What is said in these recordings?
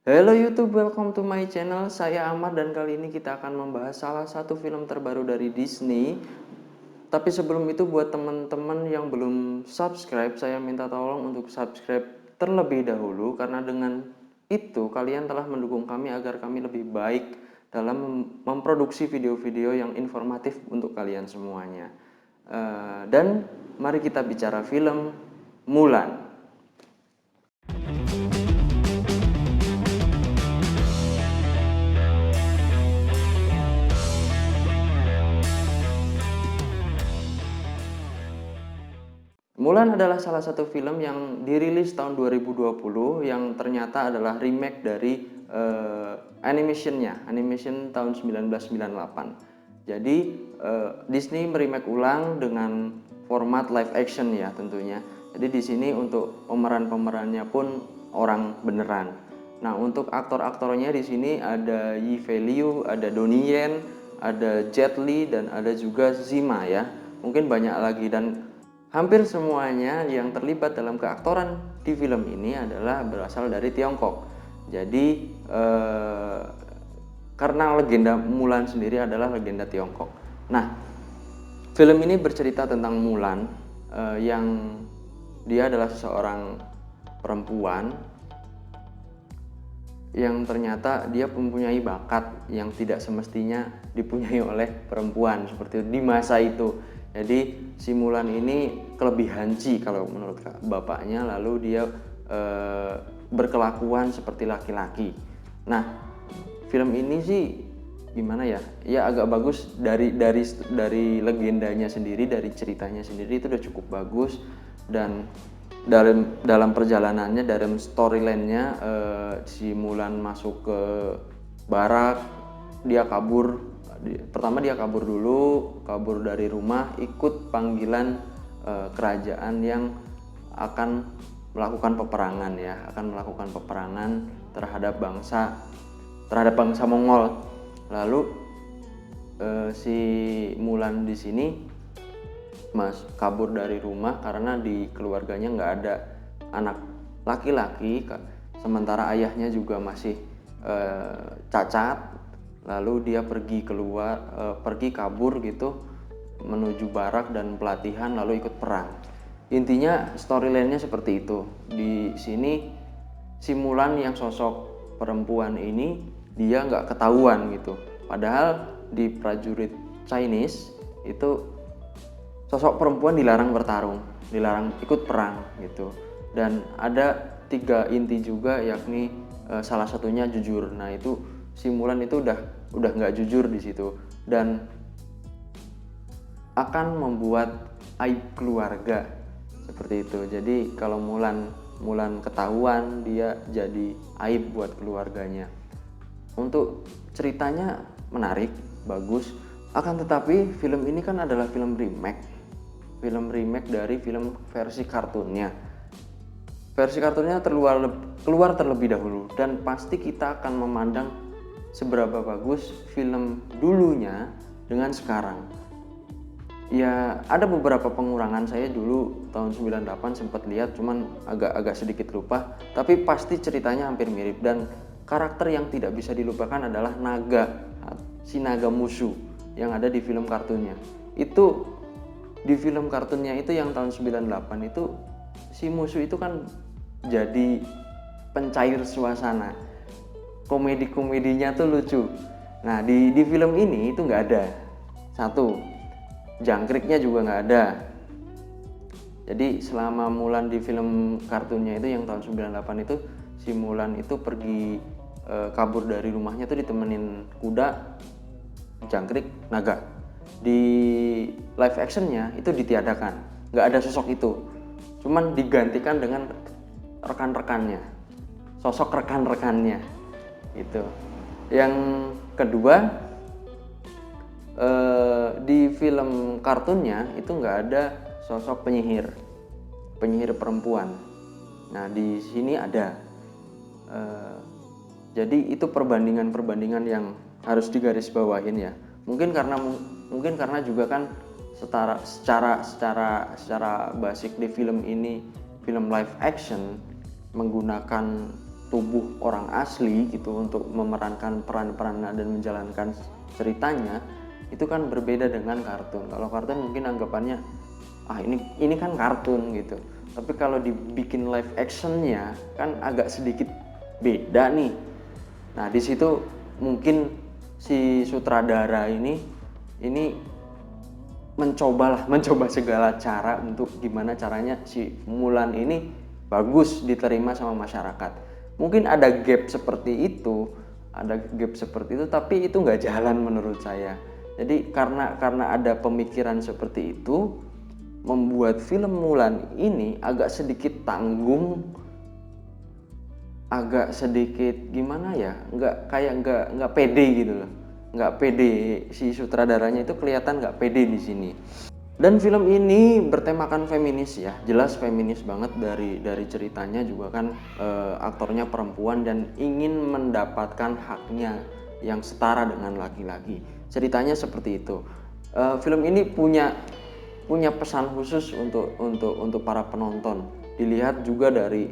Hello YouTube, welcome to my channel. Saya Ahmad dan kali ini kita akan membahas salah satu film terbaru dari Disney. Tapi sebelum itu buat teman-teman yang belum subscribe, saya minta tolong untuk subscribe terlebih dahulu karena dengan itu kalian telah mendukung kami agar kami lebih baik dalam memproduksi video-video yang informatif untuk kalian semuanya. Dan mari kita bicara film Mulan. Mulan adalah salah satu film yang dirilis tahun 2020 yang ternyata adalah remake dari animation tahun 1998. Jadi Disney meremake ulang dengan format live action ya tentunya. Jadi di sini untuk pemeran-pemerannya pun orang beneran. Nah, untuk aktor-aktornya di sini ada Yi Fei Liu, ada Donnie Yen, ada Jet Li dan ada juga Zima ya. Mungkin banyak lagi dan hampir semuanya yang terlibat dalam keaktoran di film ini adalah berasal dari Tiongkok. Jadi karena legenda Mulan sendiri adalah legenda Tiongkok. Nah, film ini bercerita tentang Mulan yang dia adalah seseorang perempuan yang ternyata dia mempunyai bakat yang tidak semestinya dipunyai oleh perempuan seperti itu di masa itu. Jadi si Mulan ini kelebihan Ji kalau menurut bapaknya, lalu dia berkelakuan seperti laki-laki. Nah, film ini sih gimana ya? Ya agak bagus dari legendanya sendiri, dari ceritanya sendiri itu udah cukup bagus dan dalam perjalanannya, dalam storyline-nya si Mulan masuk ke barak, dia kabur. Pertama dia kabur dari rumah, ikut panggilan kerajaan yang akan melakukan peperangan ya, akan melakukan peperangan terhadap bangsa Mongol. Lalu si Mulan di sini kabur dari rumah karena di keluarganya nggak ada anak laki-laki, sementara ayahnya juga masih cacat. Lalu dia pergi kabur gitu menuju barak dan pelatihan lalu ikut perang. Intinya storyline-nya seperti itu. Di sini si Mulan yang sosok perempuan ini dia nggak ketahuan gitu. Padahal di prajurit Chinese itu sosok perempuan dilarang bertarung, dilarang ikut perang gitu. Dan ada 3 inti juga, yakni salah satunya jujur. Nah itu si Mulan itu udah nggak jujur di situ dan akan membuat aib keluarga seperti itu. Jadi kalau Mulan ketahuan, dia jadi aib buat keluarganya. Untuk ceritanya menarik, bagus. Akan tetapi film ini kan adalah film remake dari film versi kartunnya. Versi kartunnya keluar terlebih dahulu dan pasti kita akan memandang seberapa bagus film dulunya dengan sekarang. Ya ada beberapa pengurangan, saya dulu tahun 98 sempat lihat cuman agak sedikit lupa, tapi pasti ceritanya hampir mirip dan karakter yang tidak bisa dilupakan adalah si naga musuh yang ada di film kartunnya. Itu di film kartunnya itu yang tahun 98 itu si musuh itu kan jadi pencair suasana. Komedi-komedinya tuh lucu. Nah, di film ini itu nggak ada. Satu, jangkriknya juga nggak ada. Jadi selama Mulan di film kartunnya itu yang tahun 98 itu si Mulan itu pergi kabur dari rumahnya tuh ditemenin kuda, jangkrik, naga. Di live actionnya itu ditiadakan, nggak ada sosok itu, cuman digantikan dengan rekan-rekannya, sosok rekan-rekannya itu. Yang kedua, di film kartunnya itu nggak ada sosok penyihir perempuan. Nah di sini ada. Jadi itu perbandingan yang harus digarisbawahin ya. Mungkin karena juga kan secara basic di film ini film live action menggunakan tubuh orang asli gitu untuk memerankan peran-peran dan menjalankan ceritanya, itu kan berbeda dengan kartun. Kalau kartun mungkin anggapannya ini kan kartun gitu, tapi kalau dibikin live actionnya kan agak sedikit beda nih. Nah di situ mungkin si sutradara ini mencoba segala cara untuk gimana caranya si Mulan ini bagus diterima sama masyarakat. Mungkin ada gap seperti itu, tapi itu nggak jalan menurut saya. Jadi karena ada pemikiran seperti itu, membuat film Mulan ini agak sedikit tanggung, agak sedikit gimana ya, nggak pede gitu loh, nggak pede. Si sutradaranya itu kelihatan nggak pede di sini. Dan film ini bertemakan feminis ya, jelas feminis banget dari ceritanya juga kan, aktornya perempuan dan ingin mendapatkan haknya yang setara dengan laki-laki. Ceritanya seperti itu. Film ini punya pesan khusus untuk para penonton. Dilihat juga dari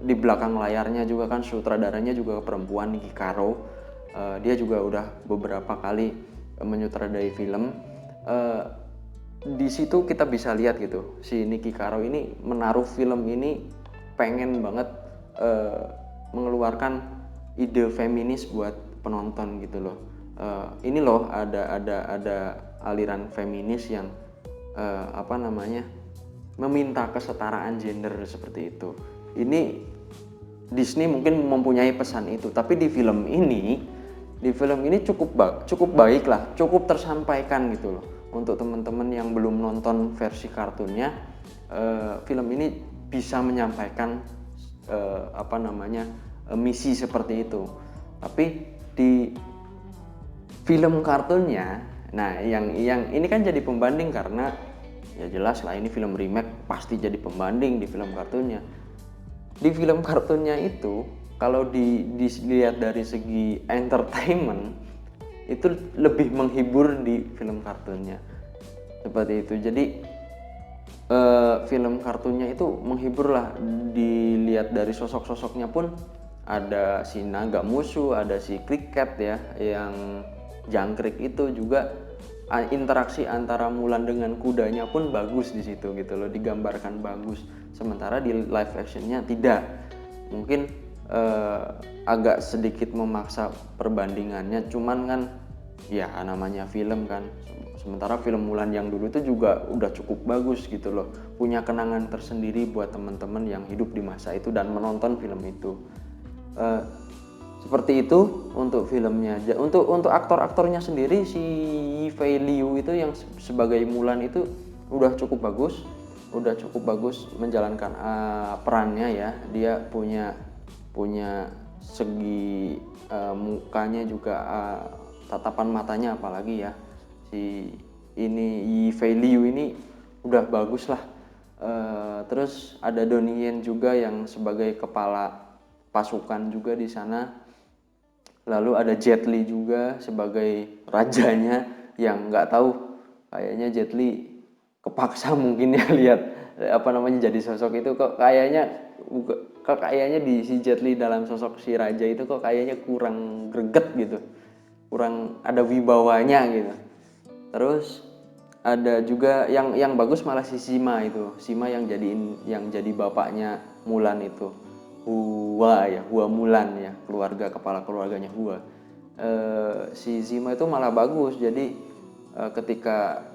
di belakang layarnya juga kan, sutradaranya juga perempuan, Niki Caro. Dia juga udah beberapa kali menyutradarai film. Di situ kita bisa lihat gitu, si Niki Caro ini menaruh film ini pengen banget mengeluarkan ide feminis buat penonton gitu loh. Ini loh ada aliran feminis yang meminta kesetaraan gender seperti itu. Ini Disney mungkin mempunyai pesan itu, tapi di film ini cukup baik lah, cukup tersampaikan gitu loh. Untuk teman-teman yang belum nonton versi kartunnya, film ini bisa menyampaikan misi seperti itu. Tapi di film kartunnya, nah yang ini kan jadi pembanding, karena ya jelas lah ini film remake, pasti jadi pembanding di film kartunnya. Di film kartunnya itu kalau dilihat dari segi entertainment, itu lebih menghibur di film kartunnya seperti itu. Jadi film kartunnya itu menghibur lah, dilihat dari sosok-sosoknya pun. Ada si naga musuh, ada si Cricket ya, yang jangkrik itu juga. Interaksi antara Mulan dengan kudanya pun bagus di situ gitu loh, digambarkan bagus. Sementara di live actionnya tidak. Mungkin agak sedikit memaksa perbandingannya, cuman kan ya namanya film kan. Sementara film Mulan yang dulu itu juga udah cukup bagus gitu loh, punya kenangan tersendiri buat teman-teman yang hidup di masa itu dan menonton film itu. Seperti itu untuk filmnya. Untuk aktor-aktornya sendiri, si Yifei Liu itu yang sebagai Mulan itu udah cukup bagus menjalankan perannya ya. Dia punya segi mukanya juga, tatapan matanya apalagi ya, si ini Yifei Liu ini udah bagus lah. Terus ada Donnie Yen juga yang sebagai kepala pasukan juga di sana. Lalu ada Jet Li juga sebagai rajanya, yang nggak tahu, kayaknya Jet Li kepaksa mungkin ya, lihat jadi sosok itu kok kayaknya di si Jet Li dalam sosok si raja itu kok kayaknya kurang greget gitu, kurang ada wibawanya gitu. Terus ada juga yang bagus malah si Sima yang jadi bapaknya Mulan itu, Hua Mulan ya, kepala keluarganya Hua. Si Zima itu malah bagus. Jadi ketika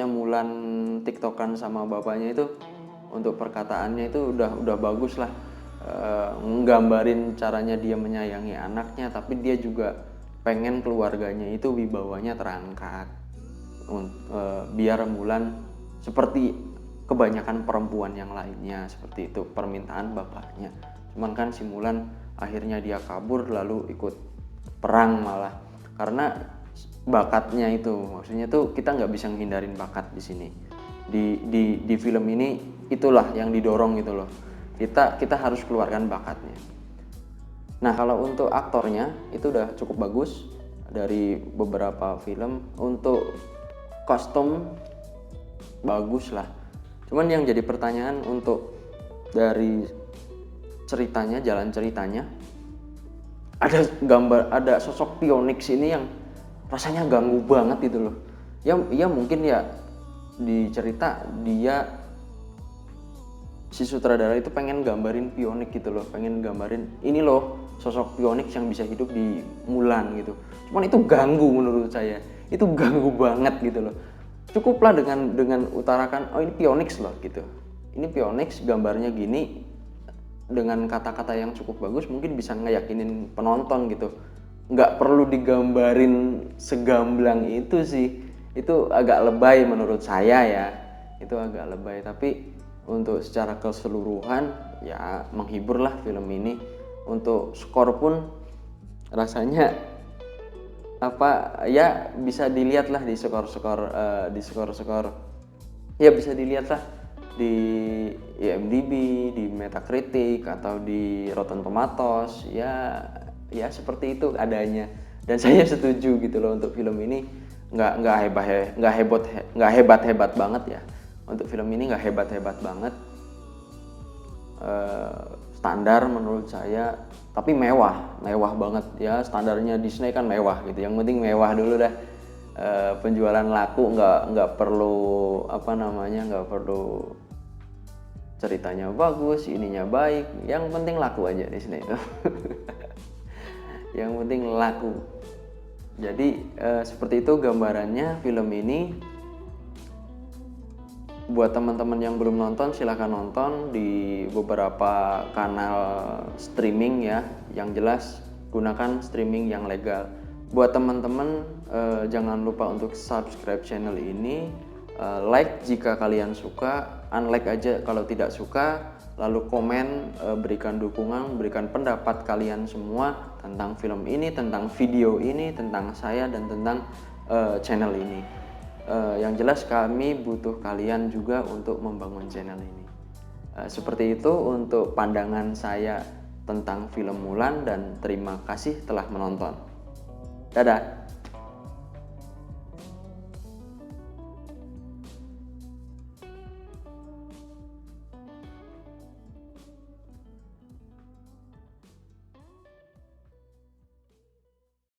Mulan tiktokan sama bapaknya itu, untuk perkataannya itu udah bagus lah, nggambarin caranya dia menyayangi anaknya, tapi dia juga pengen keluarganya itu wibawanya terangkat, biar Mulan seperti kebanyakan perempuan yang lainnya, seperti itu permintaan bapaknya. Cuman kan si Mulan akhirnya dia kabur lalu ikut perang malah, karena bakatnya itu, maksudnya tuh kita nggak bisa menghindarin bakat di sini. Di film ini itulah yang didorong gitu loh, kita harus keluarkan bakatnya. Nah kalau untuk aktornya itu udah cukup bagus dari beberapa film. Untuk kostum bagus lah. Cuman yang jadi pertanyaan untuk dari ceritanya, jalan ceritanya, ada sosok Phoenix ini yang rasanya ganggu banget gitu loh. Ya mungkin ya di cerita dia, si sutradara itu pengen gambarin Phoenix gitu loh, pengen gambarin ini loh sosok Phoenix yang bisa hidup di Mulan gitu. Cuman itu ganggu menurut saya, itu ganggu banget gitu loh. Cukuplah dengan utarakan oh ini Phoenix loh gitu, ini Phoenix gambarnya gini, dengan kata-kata yang cukup bagus mungkin bisa ngeyakinin penonton gitu. Nggak perlu digambarin segamblang itu sih, itu agak lebay menurut saya ya, itu agak lebay. Tapi untuk secara keseluruhan ya menghibur lah film ini. Untuk skor pun rasanya apa ya, bisa dilihat lah di skor ya, bisa dilihat lah di IMDb, di Metacritic atau di Rotten Tomatoes ya, ya seperti itu adanya. Dan saya setuju gitu loh, untuk film ini nggak hebat banget ya. Untuk film ini nggak hebat banget, standar menurut saya, tapi mewah banget ya. Standarnya Disney kan mewah gitu, yang penting mewah dulu dah. Penjualan laku, nggak perlu nggak perlu ceritanya bagus, ininya baik, yang penting laku aja Disney itu. Yang penting laku. Jadi seperti itu gambarannya film ini. Buat teman-teman yang belum nonton, silahkan nonton di beberapa kanal streaming ya. Yang jelas gunakan streaming yang legal. Buat teman-teman jangan lupa untuk subscribe channel ini, like jika kalian suka, unlike aja kalau tidak suka, lalu komen, berikan dukungan, berikan pendapat kalian semua tentang film ini, tentang video ini, tentang saya, dan tentang channel ini. Yang jelas kami butuh kalian juga untuk membangun channel ini. Seperti itu untuk pandangan saya tentang film Mulan, dan terima kasih telah menonton. Dadah.